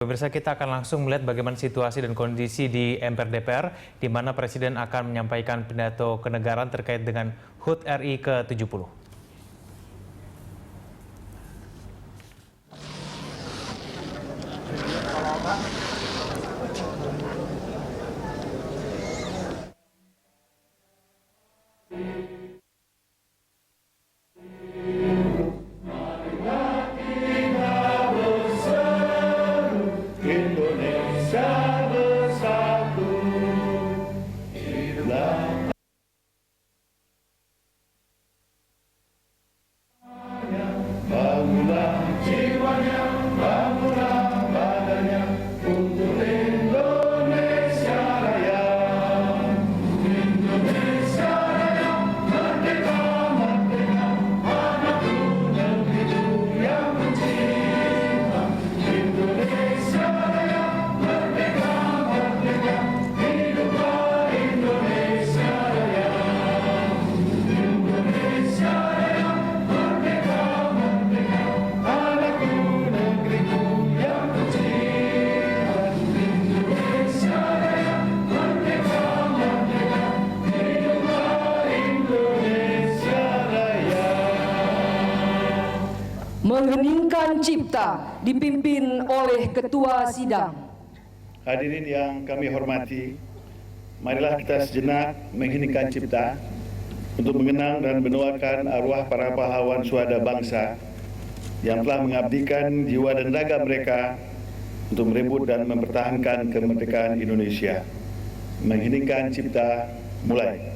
Pemirsa, kita akan langsung melihat bagaimana situasi dan kondisi di MPR DPR, di mana Presiden akan menyampaikan pidato kenegaraan terkait dengan HUT RI ke-70. Mengheningkan cipta dipimpin oleh Ketua Sidang. Hadirin yang kami hormati, marilah kita sejenak mengheningkan cipta untuk mengenang dan mendoakan arwah para pahlawan syuhada bangsa yang telah mengabdikan jiwa dan raga mereka untuk merebut dan mempertahankan kemerdekaan Indonesia. Mengheningkan cipta, mulai.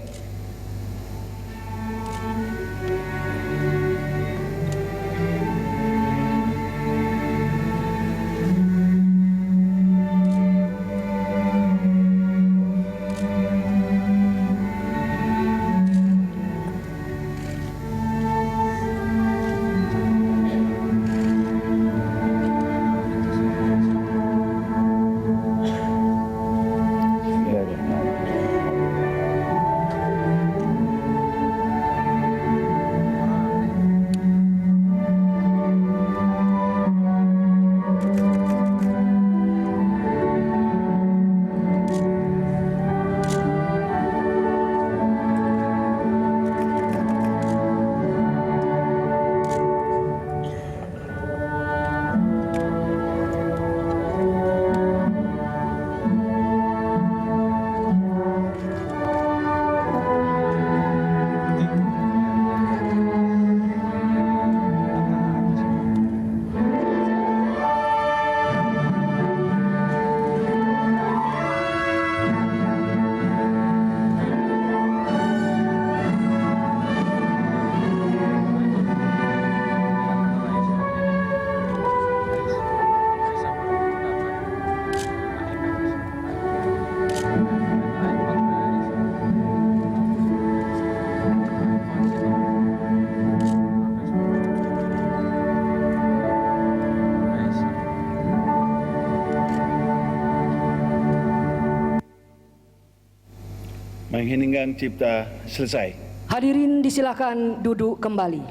Mengheningkan cipta selesai. Hadirin disilakan duduk kembali.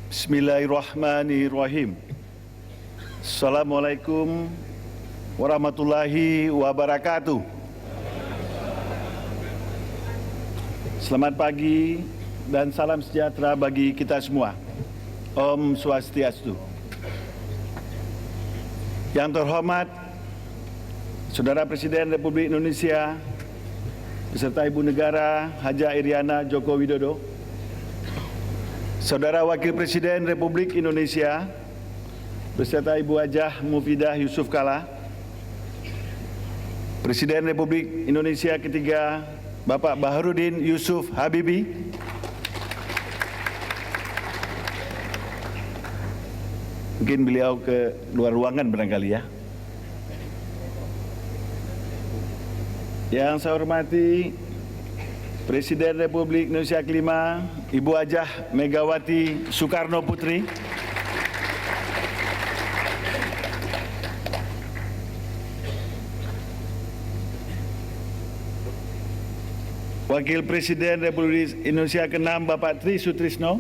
Bismillahirrahmanirrahim. Assalamualaikum warahmatullahi wabarakatuh. Selamat pagi dan salam sejahtera bagi kita semua. Om Swastiastu. Yang terhormat Saudara Presiden Republik Indonesia beserta Ibu Negara Hajah Iriana Joko Widodo, Saudara Wakil Presiden Republik Indonesia beserta Ibu Hajah Mufidah Yusuf Kala, Presiden Republik Indonesia ketiga Bapak Baharudin Yusuf Habibie, mungkin beliau ke luar ruangan barangkali ya. Yang saya hormati Presiden Republik Indonesia kelima Ibu Hajah Megawati Soekarno Putri, Wakil Presiden Republik Indonesia ke-6 Bapak Tri Sutrisno,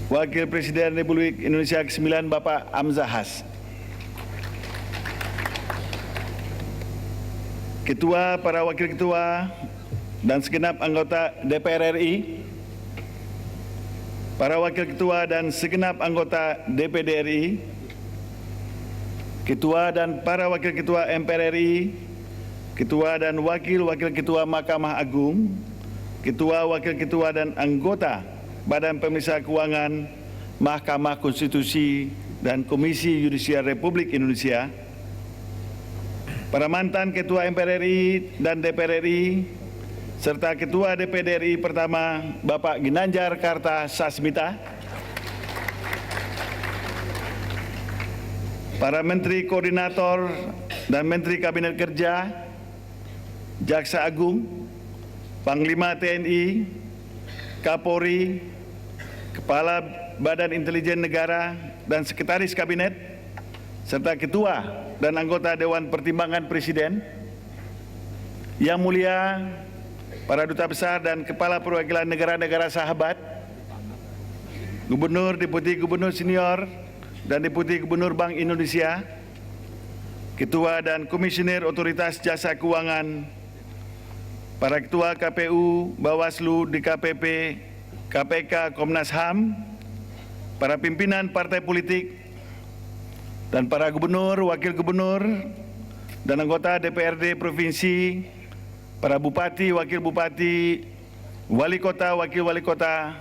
Wakil Presiden Republik Indonesia ke-9 Bapak Amzahas, Ketua, para Wakil Ketua dan segenap anggota DPR RI, para Wakil Ketua dan segenap anggota DPD RI, Ketua dan para Wakil Ketua MPR RI, Ketua dan Wakil-Wakil Ketua Mahkamah Agung, Ketua, Wakil Ketua dan anggota Badan Pemeriksa Keuangan, Mahkamah Konstitusi dan Komisi Yudisial Republik Indonesia, para mantan Ketua MPR RI dan DPR RI, serta Ketua DPD RI pertama Bapak Ginanjar Kartasasmita, para Menteri Koordinator dan Menteri Kabinet Kerja, Jaksa Agung, Panglima TNI, Kapolri, Kepala Badan Intelijen Negara dan Sekretaris Kabinet, serta Ketua dan anggota Dewan Pertimbangan Presiden. Yang mulia para Duta Besar dan Kepala Perwakilan Negara-Negara Sahabat, Gubernur, Deputi Gubernur Senior, dan Deputi Gubernur Bank Indonesia, Ketua dan Komisioner Otoritas Jasa Keuangan, para Ketua KPU, Bawaslu, DKPP, KPK, Komnas HAM, para pimpinan partai politik, dan para gubernur, wakil gubernur, dan anggota DPRD Provinsi, para bupati, wakil bupati, wali kota, wakil wali kota,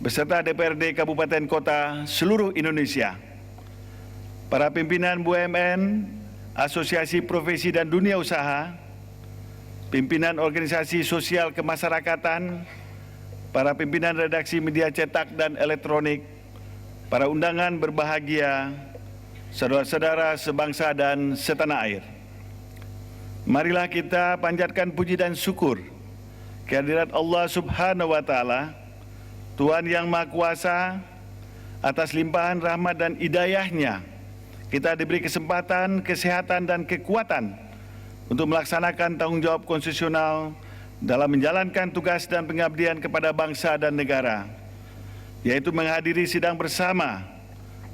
beserta DPRD Kabupaten Kota seluruh Indonesia, para pimpinan BUMN, Asosiasi Profesi dan Dunia Usaha, pimpinan organisasi sosial kemasyarakatan, para pimpinan redaksi media cetak dan elektronik, para undangan berbahagia, saudara-saudara sebangsa dan setanah air. Marilah kita panjatkan puji dan syukur kehadirat Allah Subhanahu wa Ta'ala, Tuhan yang Maha Kuasa, atas limpahan rahmat dan hidayah-Nya. Kita diberi kesempatan, kesehatan, dan kekuatan untuk melaksanakan tanggung jawab konstitusional dalam menjalankan tugas dan pengabdian kepada bangsa dan negara, yaitu menghadiri sidang bersama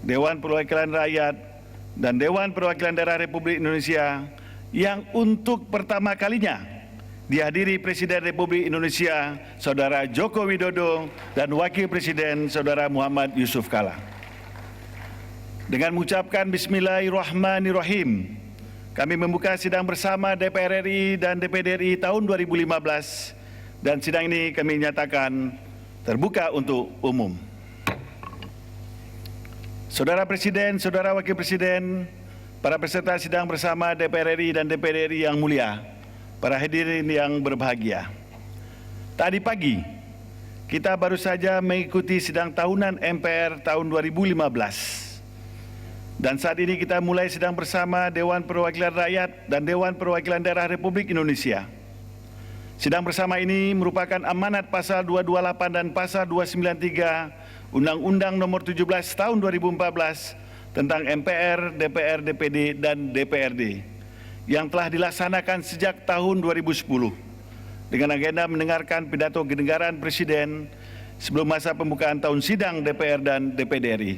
Dewan Perwakilan Rakyat dan Dewan Perwakilan Daerah Republik Indonesia yang untuk pertama kalinya dihadiri Presiden Republik Indonesia Saudara Joko Widodo dan Wakil Presiden Saudara Muhammad Yusuf Kalla. Dengan mengucapkan Bismillahirrahmanirrahim, kami membuka sidang bersama DPR RI dan DPD RI tahun 2015 dan sidang ini kami nyatakan terbuka untuk umum. Saudara Presiden, Saudara Wakil Presiden, para peserta sidang bersama DPR RI dan DPD RI yang mulia, para hadirin yang berbahagia. Tadi pagi, kita baru saja mengikuti sidang tahunan MPR tahun 2015. Dan saat ini kita mulai sidang bersama Dewan Perwakilan Rakyat dan Dewan Perwakilan Daerah Republik Indonesia. Sidang bersama ini merupakan amanat pasal 228 dan pasal 293 Undang-Undang Nomor 17 Tahun 2014 tentang MPR, DPR, DPD, dan DPRD yang telah dilaksanakan sejak tahun 2010 dengan agenda mendengarkan pidato kenegaraan Presiden sebelum masa pembukaan tahun sidang DPR dan DPD RI.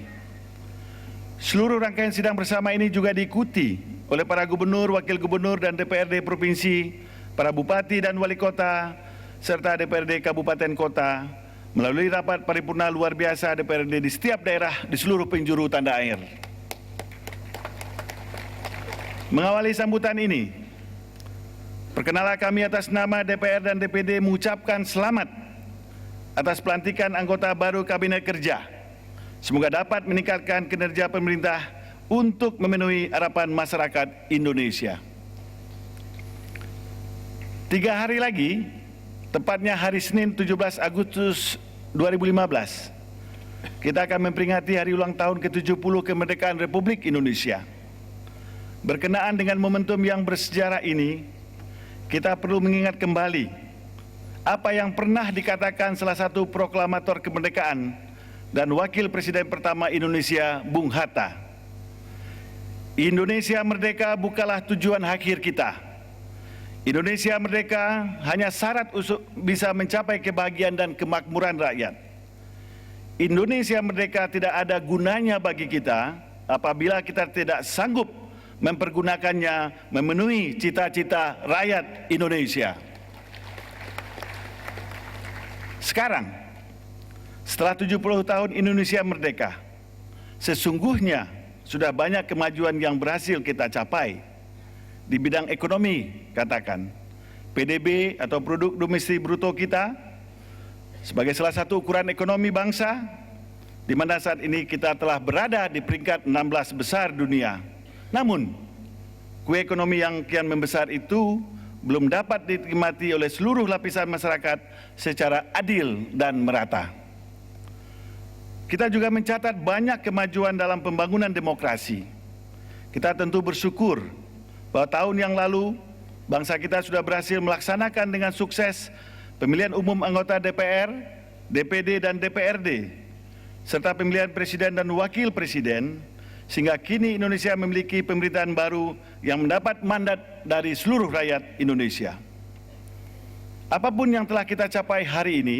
Seluruh rangkaian sidang bersama ini juga diikuti oleh para gubernur, wakil gubernur, dan DPRD Provinsi, para bupati dan wali kota, serta DPRD Kabupaten Kota melalui rapat paripurna luar biasa DPRD di setiap daerah di seluruh penjuru tanda air. Mengawali sambutan ini, perkenalan kami atas nama DPR dan DPD mengucapkan selamat atas pelantikan anggota baru Kabinet Kerja. Semoga dapat meningkatkan kinerja pemerintah untuk memenuhi harapan masyarakat Indonesia. 3 hari lagi, tepatnya hari Senin 17 Agustus 2015, kita akan memperingati hari ulang tahun ke-70 kemerdekaan Republik Indonesia. Berkenaan dengan momentum yang bersejarah ini, kita perlu mengingat kembali apa yang pernah dikatakan salah satu proklamator kemerdekaan dan Wakil Presiden pertama Indonesia, Bung Hatta. Indonesia merdeka bukanlah tujuan akhir kita, Indonesia merdeka hanya syarat untuk bisa mencapai kebahagiaan dan kemakmuran rakyat. Indonesia merdeka tidak ada gunanya bagi kita apabila kita tidak sanggup mempergunakannya memenuhi cita-cita rakyat Indonesia. Sekarang, setelah 70 tahun Indonesia merdeka, sesungguhnya sudah banyak kemajuan yang berhasil kita capai. Di bidang ekonomi, katakan, PDB atau produk domestik bruto kita sebagai salah satu ukuran ekonomi bangsa, di mana saat ini kita telah berada di peringkat 16 besar dunia. Namun, kue ekonomi yang kian membesar itu belum dapat dinikmati oleh seluruh lapisan masyarakat secara adil dan merata. Kita juga mencatat banyak kemajuan dalam pembangunan demokrasi. Kita tentu bersyukur bahwa tahun yang lalu bangsa kita sudah berhasil melaksanakan dengan sukses pemilihan umum anggota DPR, DPD, dan DPRD, serta pemilihan presiden dan wakil presiden, sehingga kini Indonesia memiliki pemerintahan baru yang mendapat mandat dari seluruh rakyat Indonesia. Apapun yang telah kita capai hari ini,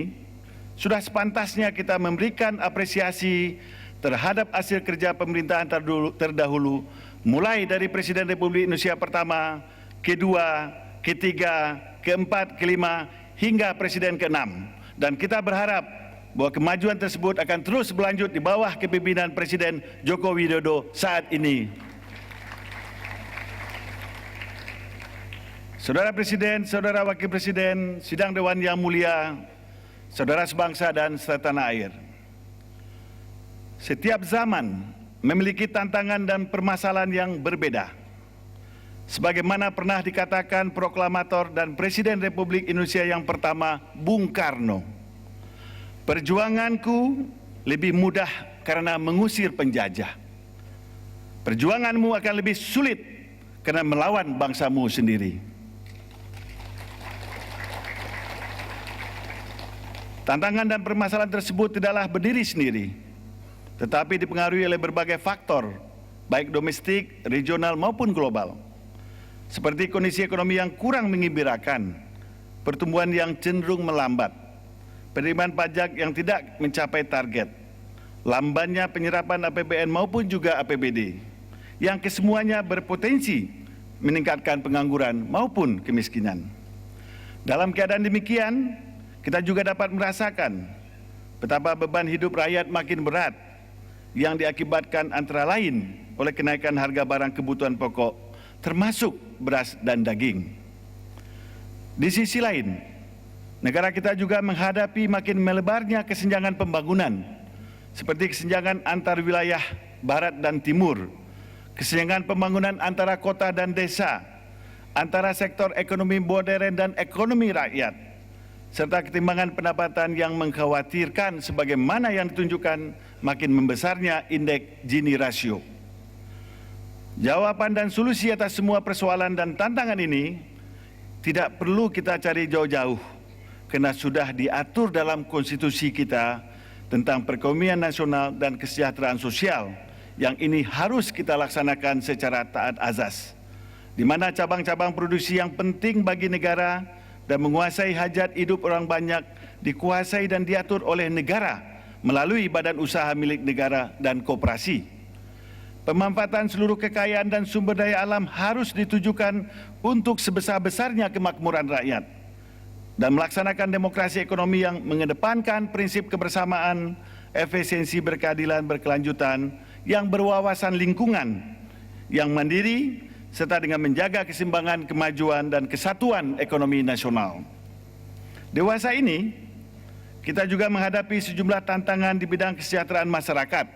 sudah sepantasnya kita memberikan apresiasi terhadap hasil kerja pemerintahan terdahulu, mulai dari Presiden Republik Indonesia pertama, kedua, ketiga, keempat, kelima, hingga Presiden keenam. Dan kita berharap bahwa kemajuan tersebut akan terus berlanjut di bawah kepemimpinan Presiden Joko Widodo saat ini. Saudara Presiden, Saudara Wakil Presiden, Sidang Dewan yang mulia, saudara sebangsa dan setanah air. Setiap zaman memiliki tantangan dan permasalahan yang berbeda. Sebagaimana pernah dikatakan proklamator dan Presiden Republik Indonesia yang pertama, Bung Karno, perjuanganku lebih mudah karena mengusir penjajah. Perjuanganmu akan lebih sulit karena melawan bangsamu sendiri. Tantangan dan permasalahan tersebut tidaklah berdiri sendiri, tetapi dipengaruhi oleh berbagai faktor, baik domestik, regional maupun global. Seperti kondisi ekonomi yang kurang menggembirakan, pertumbuhan yang cenderung melambat, penerimaan pajak yang tidak mencapai target, lambannya penyerapan APBN maupun juga APBD, yang kesemuanya berpotensi meningkatkan pengangguran maupun kemiskinan. Dalam keadaan demikian, kita juga dapat merasakan betapa beban hidup rakyat makin berat yang diakibatkan antara lain oleh kenaikan harga barang kebutuhan pokok, termasuk beras dan daging. Di sisi lain, negara kita juga menghadapi makin melebarnya kesenjangan pembangunan, seperti kesenjangan antar wilayah barat dan timur, kesenjangan pembangunan antara kota dan desa, antara sektor ekonomi modern dan ekonomi rakyat, serta ketimbangan pendapatan yang mengkhawatirkan sebagaimana yang ditunjukkan makin membesarnya indeks Gini rasio. Jawaban dan solusi atas semua persoalan dan tantangan ini tidak perlu kita cari jauh-jauh, karena sudah diatur dalam konstitusi kita tentang perekonomian nasional dan kesejahteraan sosial, yang ini harus kita laksanakan secara taat azas, di mana cabang-cabang produksi yang penting bagi negara dan menguasai hajat hidup orang banyak dikuasai dan diatur oleh negara melalui badan usaha milik negara dan koperasi. Pemanfaatan seluruh kekayaan dan sumber daya alam harus ditujukan untuk sebesar-besarnya kemakmuran rakyat dan melaksanakan demokrasi ekonomi yang mengedepankan prinsip kebersamaan, efisiensi, berkeadilan, berkelanjutan, yang berwawasan lingkungan, yang mandiri, serta dengan menjaga keseimbangan, kemajuan, dan kesatuan ekonomi nasional. Dewasa ini, kita juga menghadapi sejumlah tantangan di bidang kesejahteraan masyarakat,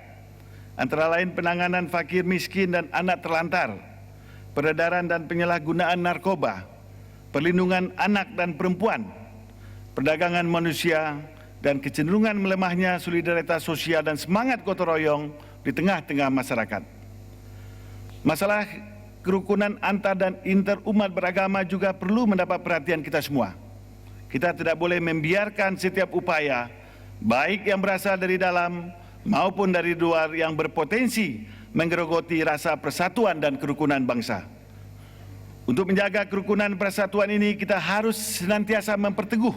antara lain penanganan fakir miskin dan anak terlantar, peredaran dan penyalahgunaan narkoba, perlindungan anak dan perempuan, perdagangan manusia, dan kecenderungan melemahnya solidaritas sosial dan semangat gotong royong di tengah-tengah masyarakat. Masalah kerukunan antar dan interumat beragama juga perlu mendapat perhatian kita semua. Kita tidak boleh membiarkan setiap upaya, baik yang berasal dari dalam maupun dari luar, yang berpotensi menggerogoti rasa persatuan dan kerukunan bangsa. Untuk menjaga kerukunan persatuan ini, kita harus senantiasa memperteguh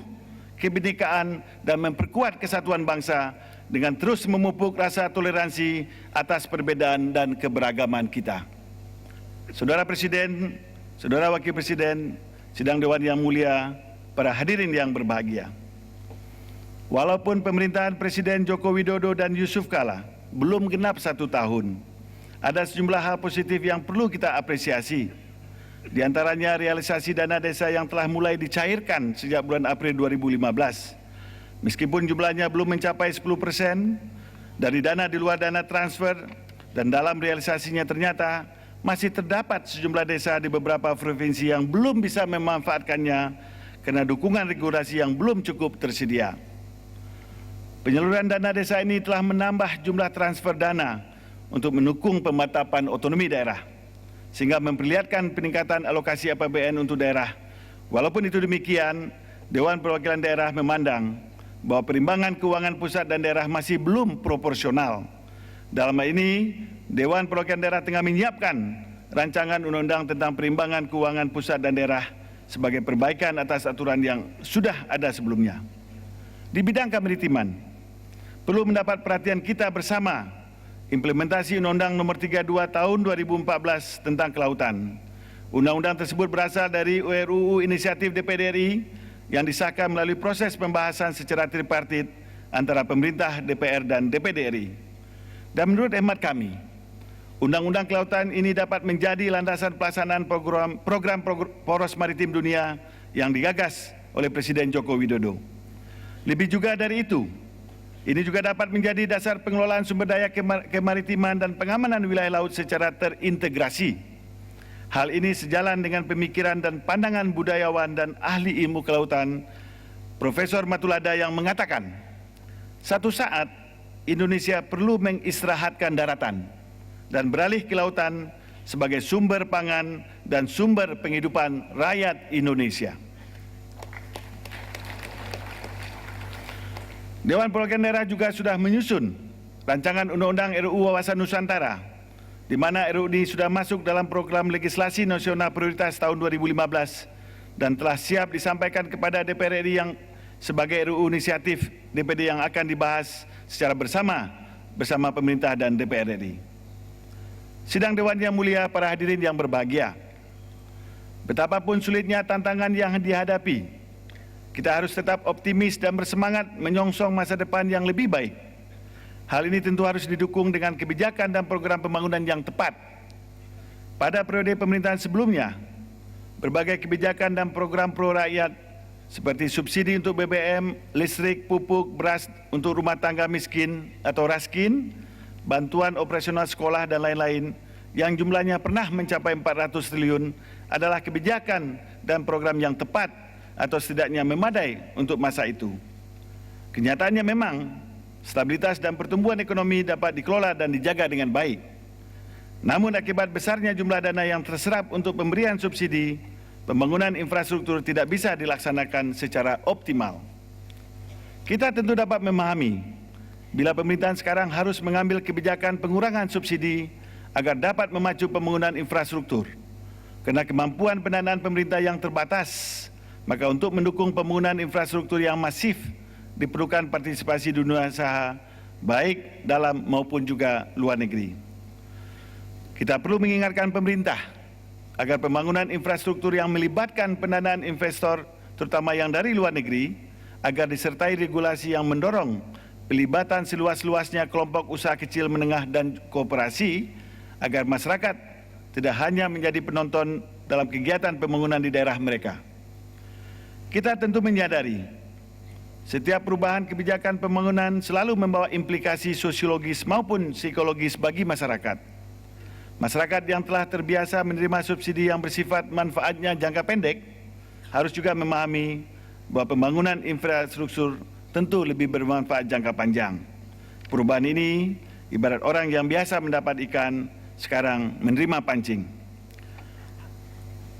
kebinekaan dan memperkuat kesatuan bangsa dengan terus memupuk rasa toleransi atas perbedaan dan keberagaman kita. Saudara Presiden, Saudara Wakil Presiden, Sidang Dewan yang mulia, para hadirin yang berbahagia. Walaupun pemerintahan Presiden Joko Widodo dan Yusuf Kala belum genap 1 tahun, ada sejumlah hal positif yang perlu kita apresiasi. Di antaranya realisasi dana desa yang telah mulai dicairkan sejak bulan April 2015. Meskipun jumlahnya belum mencapai 10% dari dana di luar dana transfer, dan dalam realisasinya ternyata masih terdapat sejumlah desa di beberapa provinsi yang belum bisa memanfaatkannya karena dukungan regulasi yang belum cukup tersedia. Penyaluran dana desa ini telah menambah jumlah transfer dana untuk mendukung pemantapan otonomi daerah, sehingga memperlihatkan peningkatan alokasi APBN untuk daerah. Walaupun itu demikian, Dewan Perwakilan Daerah memandang bahwa perimbangan keuangan pusat dan daerah masih belum proporsional. Dalam hal ini, Dewan Perwakilan Daerah tengah menyiapkan rancangan undang-undang tentang perimbangan keuangan pusat dan daerah sebagai perbaikan atas aturan yang sudah ada sebelumnya. Di bidang kemaritiman, perlu mendapat perhatian kita bersama implementasi Undang-Undang Nomor 32 Tahun 2014 tentang Kelautan. Undang-undang tersebut berasal dari RUU Inisiatif DPD RI yang disahkan melalui proses pembahasan secara tripartit antara pemerintah, DPR, dan DPD RI. Dan menurut hemat kami, Undang-Undang Kelautan ini dapat menjadi landasan pelaksanaan program Poros Maritim Dunia yang digagas oleh Presiden Joko Widodo. Lebih juga dari itu, ini juga dapat menjadi dasar pengelolaan sumber daya kemaritiman dan pengamanan wilayah laut secara terintegrasi. Hal ini sejalan dengan pemikiran dan pandangan budayawan dan ahli ilmu kelautan, Profesor Matulada, yang mengatakan, satu saat Indonesia perlu mengistirahatkan daratan dan beralih ke lautan sebagai sumber pangan dan sumber penghidupan rakyat Indonesia. Dewan Perwakilan Daerah juga sudah menyusun rancangan Undang-Undang RUU Wawasan Nusantara, di mana RUU ini sudah masuk dalam program legislasi nasional prioritas tahun 2015 dan telah siap disampaikan kepada DPR RI yang sebagai RUU inisiatif DPD yang akan dibahas secara bersama pemerintah dan DPR RI. Sidang Dewan yang mulia, para hadirin yang berbahagia, betapapun sulitnya tantangan yang dihadapi, kita harus tetap optimis dan bersemangat menyongsong masa depan yang lebih baik. Hal ini tentu harus didukung dengan kebijakan dan program pembangunan yang tepat. Pada periode pemerintahan sebelumnya, berbagai kebijakan dan program pro rakyat seperti subsidi untuk BBM, listrik, pupuk, beras untuk rumah tangga miskin atau raskin, bantuan operasional sekolah dan lain-lain yang jumlahnya pernah mencapai 400 triliun adalah kebijakan dan program yang tepat atau setidaknya memadai untuk masa itu. Kenyataannya memang stabilitas dan pertumbuhan ekonomi dapat dikelola dan dijaga dengan baik. Namun akibat besarnya jumlah dana yang terserap untuk pemberian subsidi, pembangunan infrastruktur tidak bisa dilaksanakan secara optimal. Kita tentu dapat memahami bila pemerintahan sekarang harus mengambil kebijakan pengurangan subsidi agar dapat memacu pembangunan infrastruktur. Karena kemampuan pendanaan pemerintah yang terbatas, maka untuk mendukung pembangunan infrastruktur yang masif diperlukan partisipasi dunia usaha baik dalam maupun juga luar negeri. Kita perlu mengingatkan pemerintah agar pembangunan infrastruktur yang melibatkan pendanaan investor, terutama yang dari luar negeri, agar disertai regulasi yang mendorong pelibatan seluas-luasnya kelompok usaha kecil menengah dan koperasi, agar masyarakat tidak hanya menjadi penonton dalam kegiatan pembangunan di daerah mereka. Kita tentu menyadari setiap perubahan kebijakan pembangunan selalu membawa implikasi sosiologis maupun psikologis bagi masyarakat. Masyarakat yang telah terbiasa menerima subsidi yang bersifat manfaatnya jangka pendek harus juga memahami bahwa pembangunan infrastruktur tentu lebih bermanfaat jangka panjang. Perubahan ini ibarat orang yang biasa mendapat ikan sekarang menerima pancing.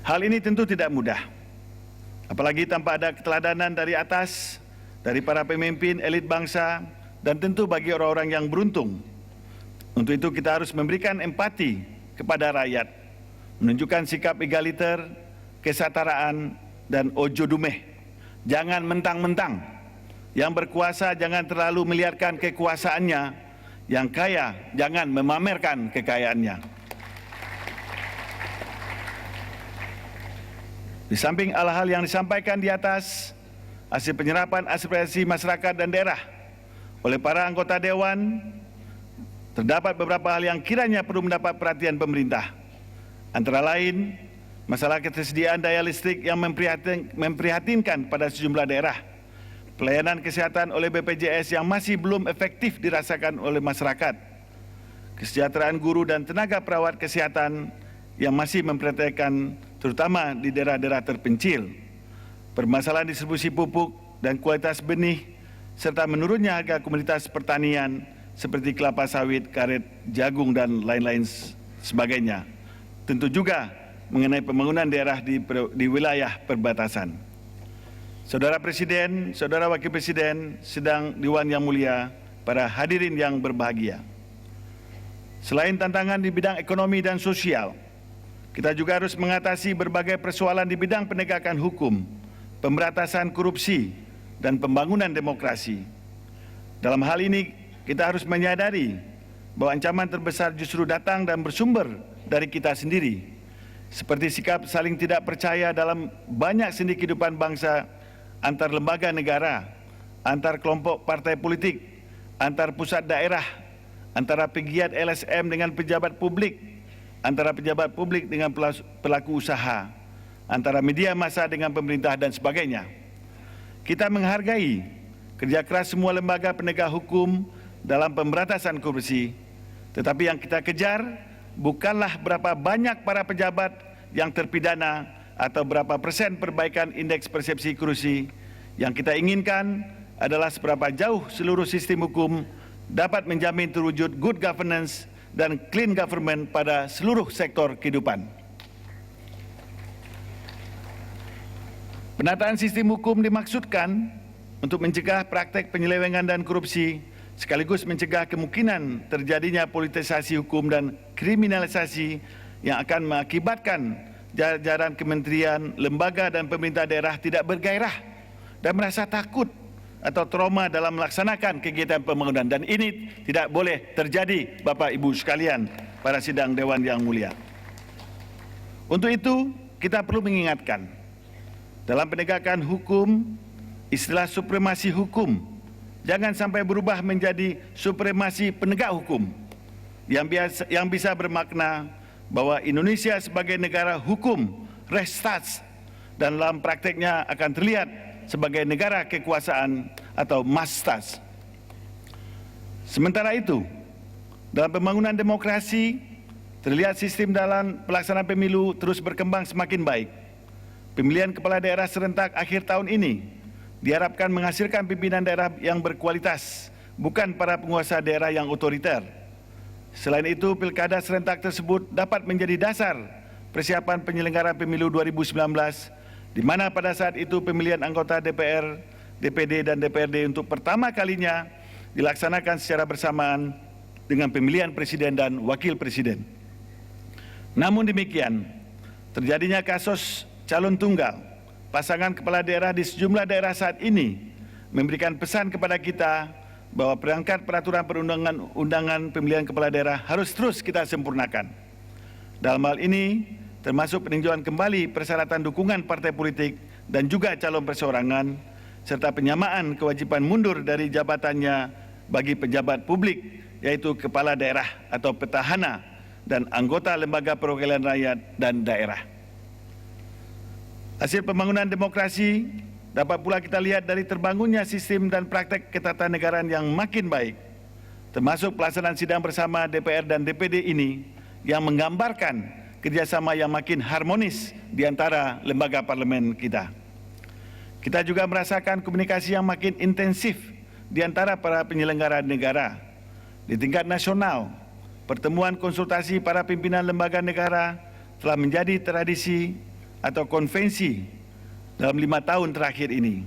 Hal ini tentu tidak mudah. Apalagi tanpa ada keteladanan dari atas, dari para pemimpin elit bangsa, dan tentu bagi orang-orang yang beruntung. Untuk itu kita harus memberikan empati kepada rakyat, menunjukkan sikap egaliter, kesetaraan, dan ojo dumeh. Jangan mentang-mentang. Yang berkuasa jangan terlalu meliarkan kekuasaannya. Yang kaya jangan memamerkan kekayaannya. Di samping hal-hal yang disampaikan di atas, hasil penyerapan aspirasi masyarakat dan daerah oleh para anggota Dewan, terdapat beberapa hal yang kiranya perlu mendapat perhatian pemerintah. Antara lain, masalah ketersediaan daya listrik yang memprihatinkan pada sejumlah daerah, pelayanan kesehatan oleh BPJS yang masih belum efektif dirasakan oleh masyarakat, kesejahteraan guru dan tenaga perawat kesehatan yang masih memprihatinkan terutama di daerah-daerah terpencil, permasalahan distribusi pupuk dan kualitas benih, serta menurunnya harga komoditas pertanian seperti kelapa sawit, karet, jagung, dan lain-lain sebagainya. Tentu juga mengenai pembangunan daerah di wilayah perbatasan. Saudara Presiden, Saudara Wakil Presiden, Sidang Dewan yang mulia, para hadirin yang berbahagia. Selain tantangan di bidang ekonomi dan sosial, kita juga harus mengatasi berbagai persoalan di bidang penegakan hukum, pemberantasan korupsi, dan pembangunan demokrasi. Dalam hal ini, kita harus menyadari bahwa ancaman terbesar justru datang dan bersumber dari kita sendiri, seperti sikap saling tidak percaya dalam banyak sendi kehidupan bangsa, antar lembaga negara, antar kelompok partai politik, antar pusat daerah, antara pegiat LSM dengan pejabat publik, antara pejabat publik dengan pelaku usaha, antara media massa dengan pemerintah, dan sebagainya. Kita menghargai kerja keras semua lembaga penegak hukum dalam pemberantasan korupsi, tetapi yang kita kejar bukanlah berapa banyak para pejabat yang terpidana atau berapa persen perbaikan indeks persepsi korupsi. Yang kita inginkan adalah seberapa jauh seluruh sistem hukum dapat menjamin terwujud good governance dan clean government pada seluruh sektor kehidupan. Penataan sistem hukum dimaksudkan untuk mencegah praktek penyelewengan dan korupsi, sekaligus mencegah kemungkinan terjadinya politisasi hukum dan kriminalisasi yang akan mengakibatkan jajaran kementerian, lembaga, dan pemerintah daerah tidak bergairah dan merasa takut atau trauma dalam melaksanakan kegiatan pembangunan, dan ini tidak boleh terjadi, Bapak Ibu sekalian, para sidang Dewan yang mulia. Untuk itu, kita perlu mengingatkan, dalam penegakan hukum, istilah supremasi hukum jangan sampai berubah menjadi supremasi penegak hukum yang bisa bermakna bahwa Indonesia sebagai negara hukum restats dan dalam prakteknya akan terlihat sebagai negara kekuasaan atau mastas. Sementara itu, dalam pembangunan demokrasi, terlihat sistem dalam pelaksanaan pemilu terus berkembang semakin baik. Pemilihan kepala daerah serentak akhir tahun ini diharapkan menghasilkan pimpinan daerah yang berkualitas, bukan para penguasa daerah yang otoriter. Selain itu, pilkada serentak tersebut dapat menjadi dasar persiapan penyelenggaraan pemilu 2019, di mana pada saat itu pemilihan anggota DPR, DPD, dan DPRD untuk pertama kalinya dilaksanakan secara bersamaan dengan pemilihan presiden dan wakil presiden. Namun demikian, terjadinya kasus calon tunggal pasangan kepala daerah di sejumlah daerah saat ini memberikan pesan kepada kita bahwa perangkat peraturan perundang-undangan pemilihan kepala daerah harus terus kita sempurnakan. Dalam hal ini, termasuk peninjauan kembali persyaratan dukungan partai politik dan juga calon perseorangan, serta penyamaan kewajiban mundur dari jabatannya bagi pejabat publik, yaitu kepala daerah atau petahana dan anggota lembaga perwakilan rakyat dan daerah. Hasil pembangunan demokrasi dapat pula kita lihat dari terbangunnya sistem dan praktek ketatanegaraan yang makin baik, termasuk pelaksanaan sidang bersama DPR dan DPD ini yang menggambarkan kerjasama yang makin harmonis di antara lembaga parlemen kita. Kita juga merasakan komunikasi yang makin intensif di antara para penyelenggara negara. Di tingkat nasional, pertemuan konsultasi para pimpinan lembaga negara telah menjadi tradisi atau konvensi dalam 5 tahun terakhir ini.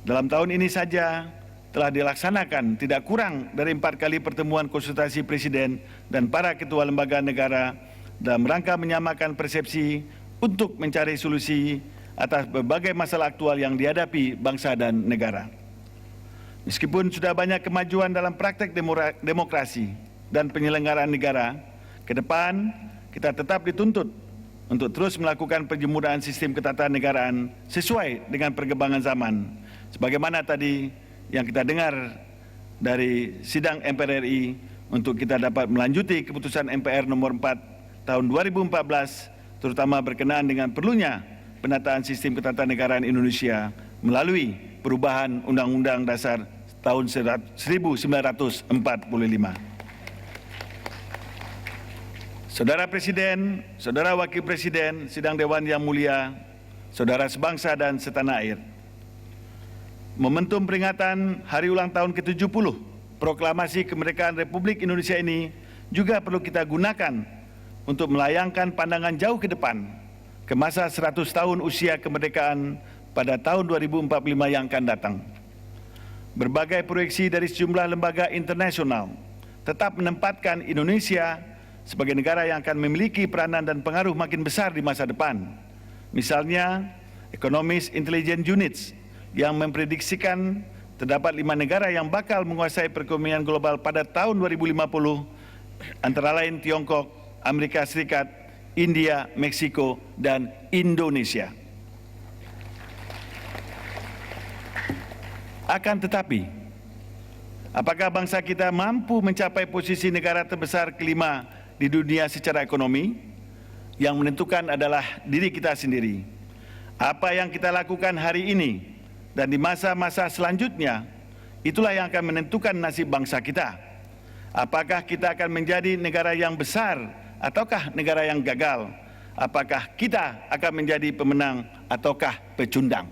Dalam tahun ini saja telah dilaksanakan tidak kurang dari 4 kali pertemuan konsultasi presiden dan para ketua lembaga negara dalam rangka menyamakan persepsi untuk mencari solusi atas berbagai masalah aktual yang dihadapi bangsa dan negara. Meskipun sudah banyak kemajuan dalam praktek demokrasi dan penyelenggaraan negara, ke depan kita tetap dituntut untuk terus melakukan penjemuran sistem ketatanegaraan sesuai dengan perkembangan zaman. Sebagaimana tadi yang kita dengar dari sidang MPR RI untuk kita dapat melanjuti keputusan MPR nomor 4 tahun 2014, terutama berkenaan dengan perlunya penataan sistem ketatanegaraan Indonesia melalui perubahan Undang-Undang Dasar tahun 1945. Saudara Presiden, Saudara Wakil Presiden, Sidang Dewan yang mulia, saudara sebangsa dan setanah air. Momentum peringatan hari ulang tahun ke-70 Proklamasi Kemerdekaan Republik Indonesia ini juga perlu kita gunakan untuk melayangkan pandangan jauh ke depan ke masa 100 tahun usia kemerdekaan pada tahun 2045 yang akan datang. Berbagai proyeksi dari sejumlah lembaga internasional tetap menempatkan Indonesia sebagai negara yang akan memiliki peranan dan pengaruh makin besar di masa depan. Misalnya, Economist Intelligence Units yang memprediksikan terdapat 5 negara yang bakal menguasai perekonomian global pada tahun 2050, antara lain Tiongkok, Amerika Serikat, India, Meksiko, dan Indonesia. Akan tetapi, apakah bangsa kita mampu mencapai posisi negara terbesar kelima di dunia secara ekonomi? Yang menentukan adalah diri kita sendiri. Apa yang kita lakukan hari ini dan di masa-masa selanjutnya, itulah yang akan menentukan nasib bangsa kita. Apakah kita akan menjadi negara yang besar ataukah negara yang gagal? Apakah kita akan menjadi pemenang ataukah pecundang?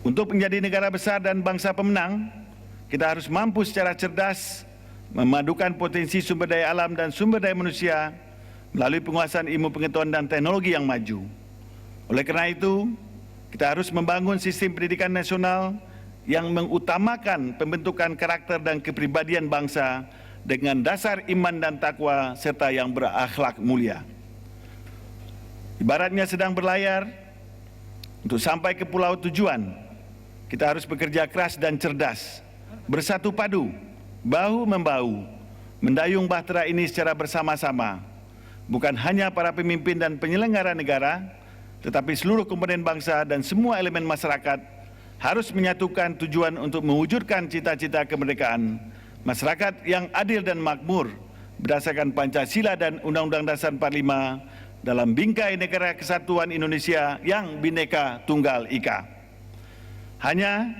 Untuk menjadi negara besar dan bangsa pemenang, kita harus mampu secara cerdas memadukan potensi sumber daya alam dan sumber daya manusia melalui penguasaan ilmu pengetahuan dan teknologi yang maju. Oleh karena itu, kita harus membangun sistem pendidikan nasional yang mengutamakan pembentukan karakter dan kepribadian bangsa dengan dasar iman dan takwa serta yang berakhlak mulia. Ibaratnya sedang berlayar, untuk sampai ke pulau tujuan, kita harus bekerja keras dan cerdas, bersatu padu, bahu-membahu, mendayung bahtera ini secara bersama-sama. Bukan hanya para pemimpin dan penyelenggara negara, tetapi seluruh komponen bangsa dan semua elemen masyarakat harus menyatukan tujuan untuk mewujudkan cita-cita kemerdekaan, masyarakat yang adil dan makmur berdasarkan Pancasila dan Undang-Undang Dasar 45 dalam bingkai negara kesatuan Indonesia yang Bhinneka Tunggal Ika. Hanya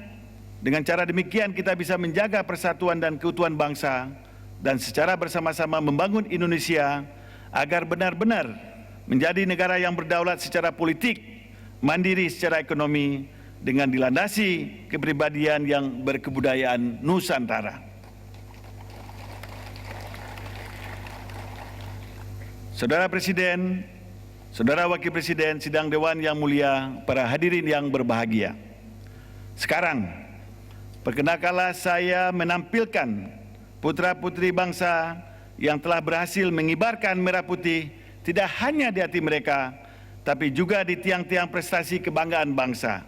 dengan cara demikian kita bisa menjaga persatuan dan keutuhan bangsa dan secara bersama-sama membangun Indonesia agar benar-benar menjadi negara yang berdaulat secara politik, mandiri secara ekonomi, dengan dilandasi kepribadian yang berkebudayaan Nusantara. Saudara Presiden, Saudara Wakil Presiden, Sidang Dewan yang mulia, para hadirin yang berbahagia. Sekarang, perkenalkanlah saya menampilkan putra-putri bangsa yang telah berhasil mengibarkan merah putih tidak hanya di hati mereka, tapi juga di tiang-tiang prestasi kebanggaan bangsa.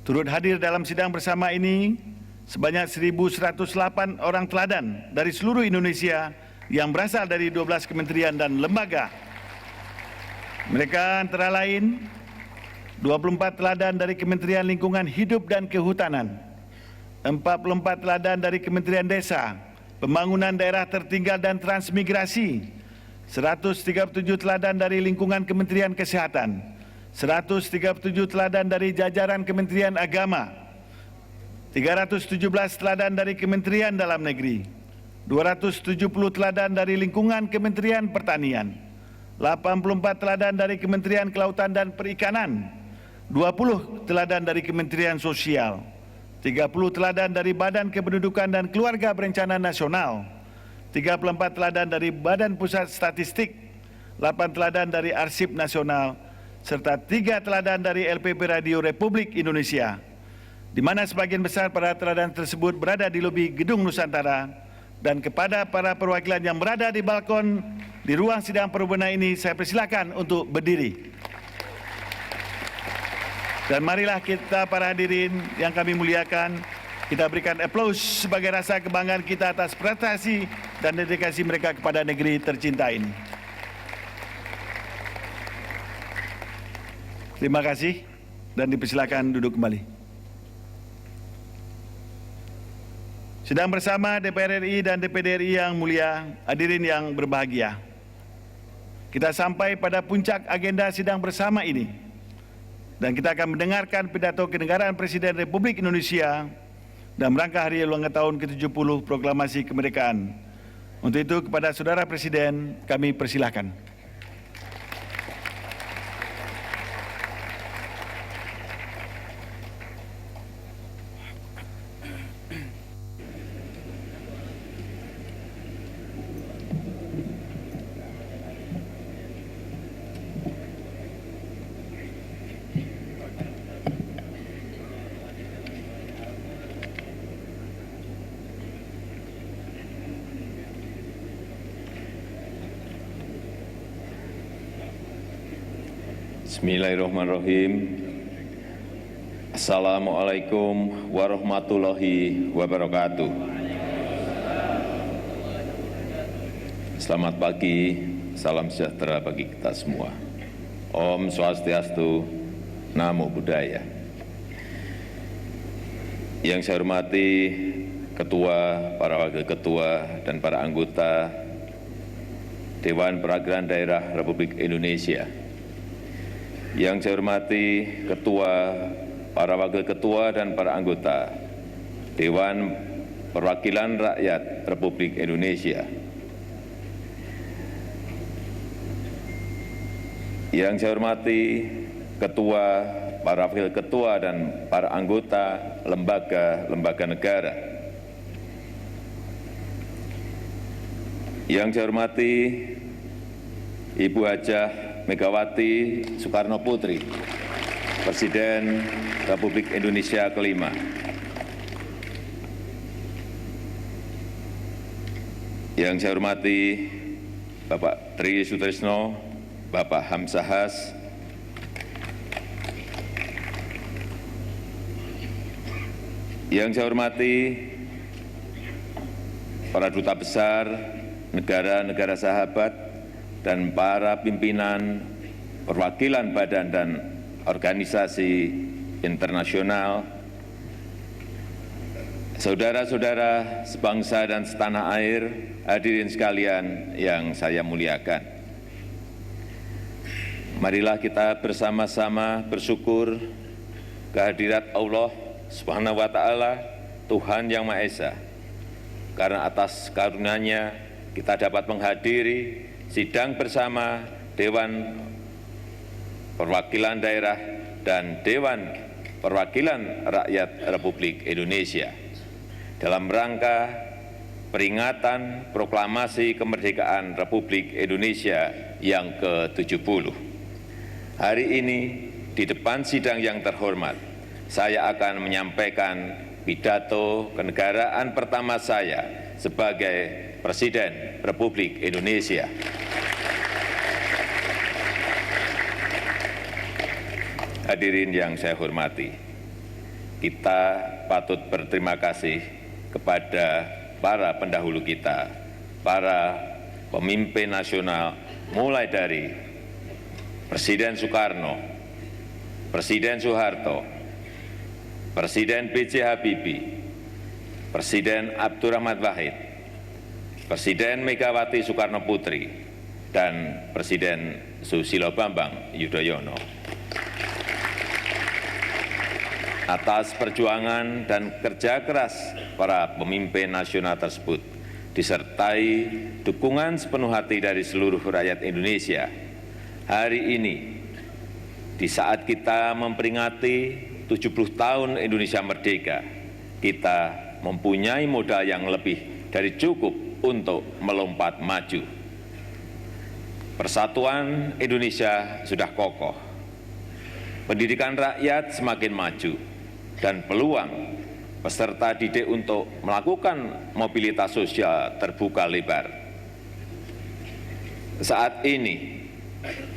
Turut hadir dalam sidang bersama ini sebanyak 1.108 orang teladan dari seluruh Indonesia yang berasal dari 12 kementerian dan lembaga. Mereka antara lain 24 teladan dari Kementerian Lingkungan Hidup dan Kehutanan, 44 teladan dari Kementerian Desa, Pembangunan Daerah Tertinggal dan Transmigrasi, 137 teladan dari lingkungan Kementerian Kesehatan, 137 teladan dari jajaran Kementerian Agama, 317 teladan dari Kementerian Dalam Negeri, 270 teladan dari lingkungan Kementerian Pertanian, 84 teladan dari Kementerian Kelautan dan Perikanan, 20 teladan dari Kementerian Sosial, 30 teladan dari Badan Kependudukan dan Keluarga Berencana Nasional, 34 teladan dari Badan Pusat Statistik, 8 teladan dari Arsip Nasional, serta 3 teladan dari LPP Radio Republik Indonesia, di mana sebagian besar para teladan tersebut berada di lobi Gedung Nusantara, dan kepada para perwakilan yang berada di balkon di ruang sidang paripurna ini saya persilakan untuk berdiri. Dan marilah kita para hadirin yang kami muliakan, kita berikan aplaus sebagai rasa kebanggaan kita atas prestasi dan dedikasi mereka kepada negeri tercinta ini. Terima kasih dan dipersilakan duduk kembali. Sedang bersama DPR RI dan DPD RI yang mulia, hadirin yang berbahagia. Kita sampai pada puncak agenda sidang bersama ini. Dan kita akan mendengarkan pidato kenegaraan Presiden Republik Indonesia dalam rangka hari ulang tahun ke-70 Proklamasi Kemerdekaan. Untuk itu kepada Saudara Presiden kami persilakan. Bismillahirrahmanirrahim. Assalamualaikum warahmatullahi wabarakatuh. Selamat pagi, salam sejahtera bagi kita semua. Om Swastiastu, Namo Buddhaya. Yang saya hormati Ketua, para Wakil Ketua, dan para anggota Dewan Perwakilan Daerah Republik Indonesia. Yang saya hormati Ketua, para Wakil Ketua, dan para anggota Dewan Perwakilan Rakyat Republik Indonesia. Yang saya hormati Ketua, para Wakil Ketua, dan para anggota lembaga-lembaga negara. Yang saya hormati Ibu Hajah Megawati Soekarno Putri, Presiden Republik Indonesia kelima. Yang saya hormati Bapak Tri Sutrisno, Bapak Hamzahas, yang saya hormati para duta besar negara-negara sahabat dan para pimpinan perwakilan badan dan organisasi internasional, saudara-saudara sebangsa dan setanah air, hadirin sekalian yang saya muliakan. Marilah kita bersama-sama bersyukur kehadirat Allah Subhanahu wa Ta'ala, Tuhan Yang Maha Esa, karena atas karunia-Nya kita dapat menghadiri sidang bersama Dewan Perwakilan Daerah dan Dewan Perwakilan Rakyat Republik Indonesia dalam rangka peringatan proklamasi kemerdekaan Republik Indonesia yang ke-70. Hari ini di depan sidang yang terhormat, saya akan menyampaikan pidato kenegaraan pertama saya sebagai Presiden Republik Indonesia. Hadirin yang saya hormati, kita patut berterima kasih kepada para pendahulu kita, para pemimpin nasional, mulai dari Presiden Soekarno, Presiden Soeharto, Presiden B.J. Habibie, Presiden Abdurrahman Wahid, Presiden Megawati Soekarno Putri, dan Presiden Susilo Bambang Yudhoyono. Atas perjuangan dan kerja keras para pemimpin nasional tersebut, disertai dukungan sepenuh hati dari seluruh rakyat Indonesia, hari ini, di saat kita memperingati 70 tahun Indonesia merdeka, kita mempunyai modal yang lebih dari cukup untuk melompat maju. Persatuan Indonesia sudah kokoh, pendidikan rakyat semakin maju, dan peluang peserta didik untuk melakukan mobilitas sosial terbuka lebar. Saat ini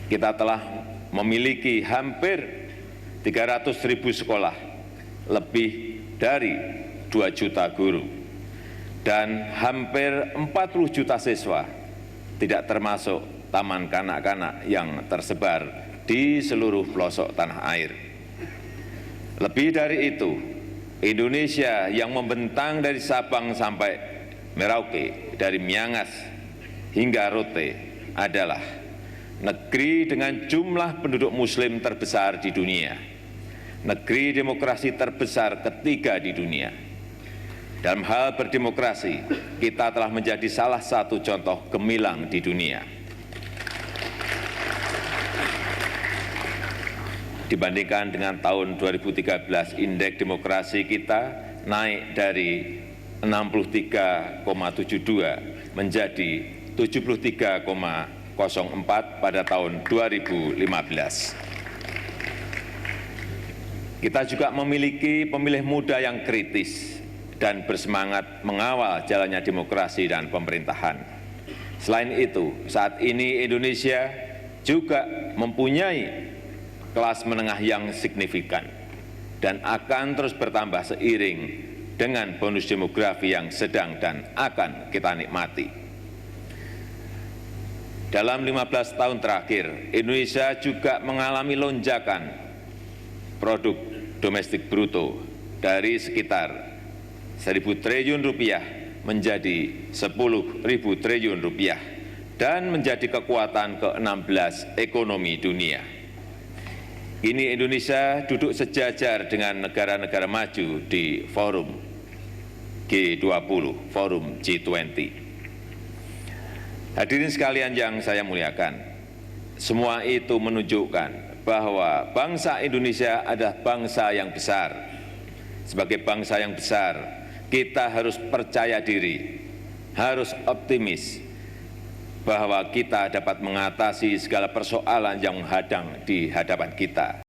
kita telah memiliki hampir 300.000 sekolah, lebih dari 2 juta guru, dan hampir 40 juta siswa, tidak termasuk taman kanak-kanak yang tersebar di seluruh pelosok tanah air. Lebih dari itu, Indonesia yang membentang dari Sabang sampai Merauke, dari Miangas hingga Rote adalah negeri dengan jumlah penduduk muslim terbesar di dunia, negeri demokrasi terbesar ketiga di dunia. Dalam hal berdemokrasi, kita telah menjadi salah satu contoh gemilang di dunia. Dibandingkan dengan tahun 2013, indeks demokrasi kita naik dari 63,72 menjadi 73,04 pada tahun 2015. Kita juga memiliki pemilih muda yang kritis dan bersemangat mengawal jalannya demokrasi dan pemerintahan. Selain itu, saat ini Indonesia juga mempunyai kelas menengah yang signifikan dan akan terus bertambah seiring dengan bonus demografi yang sedang dan akan kita nikmati. Dalam 15 tahun terakhir, Indonesia juga mengalami lonjakan produk domestik bruto dari sekitar 1.000 triliun rupiah menjadi 10.000 triliun rupiah dan menjadi kekuatan ke-16 ekonomi dunia. Kini Indonesia duduk sejajar dengan negara-negara maju di forum G20, forum G20. Hadirin sekalian yang saya muliakan, semua itu menunjukkan bahwa bangsa Indonesia adalah bangsa yang besar. Sebagai bangsa yang besar, kita harus percaya diri, harus optimis bahwa kita dapat mengatasi segala persoalan yang menghadang di hadapan kita.